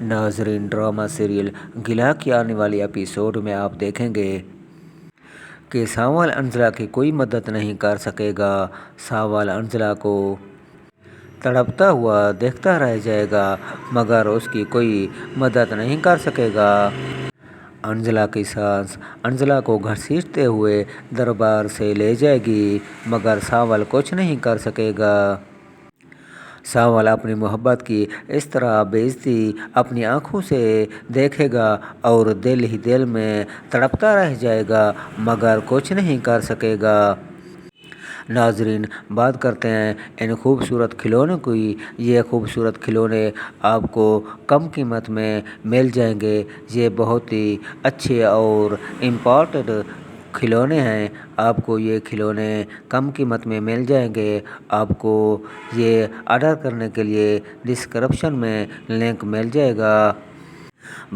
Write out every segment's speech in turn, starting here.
ناظرین، drama serial گلا کی آنے والی ایپیسوڈ میں آپ دیکھیں گے کہ سانول انجلا کی کوئی مدد نہیں کر سکے گا۔ سانول انجلا کو تڑپتا ہوا دیکھتا رہ جائے گا مگر اس کی کوئی مدد نہیں کر سکے گا۔ انجلا کی ساس انجلا کو گھسیٹتے ہوئے دربار سے لے جائے گی مگر سانول کچھ نہیں کر سکے گا۔ سانول اپنی محبت کی اس طرح بے عزتی اپنی آنکھوں سے دیکھے گا اور دل ہی دل میں تڑپتا رہ جائے گا مگر کچھ نہیں کر سکے گا۔ ناظرین، بات کرتے ہیں ان خوبصورت کھلونوں کی۔ یہ خوبصورت کھلونے آپ کو کم قیمت میں مل جائیں گے۔ یہ بہت ہی اچھے اور امپورٹڈ کھلونے ہیں۔ آپ کو یہ کھلونے کم قیمت میں مل جائیں گے۔ آپ کو یہ آرڈر کرنے کے لیے ڈسکرپشن میں لنک مل جائے گا۔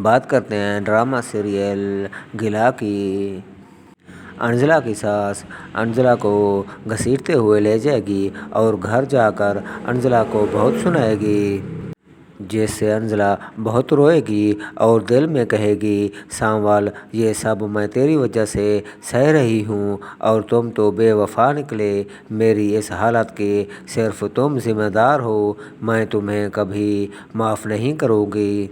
بات کرتے ہیں ڈرامہ سیریل گلا کی۔ انجلا کی ساس انجلا کو گھسیٹتے ہوئے لے جائے گی اور گھر جا کر انجلا کو بہت سنائے گی، جس سے انجلا بہت روئے گی اور دل میں کہے گی، سانول، یہ سب میں تیری وجہ سے سہ رہی ہوں اور تم تو بے وفا نکلے۔ میری اس حالت کے صرف تم ذمہ دار ہو۔ میں تمہیں کبھی معاف نہیں کروں گی۔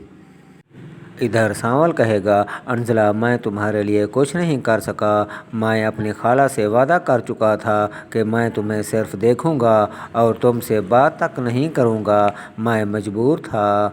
ادھر سانول کہے گا، انجلا، میں تمہارے لیے کچھ نہیں کر سکا۔ میں اپنی خالہ سے وعدہ کر چکا تھا کہ میں تمہیں صرف دیکھوں گا اور تم سے بات تک نہیں کروں گا۔ میں مجبور تھا۔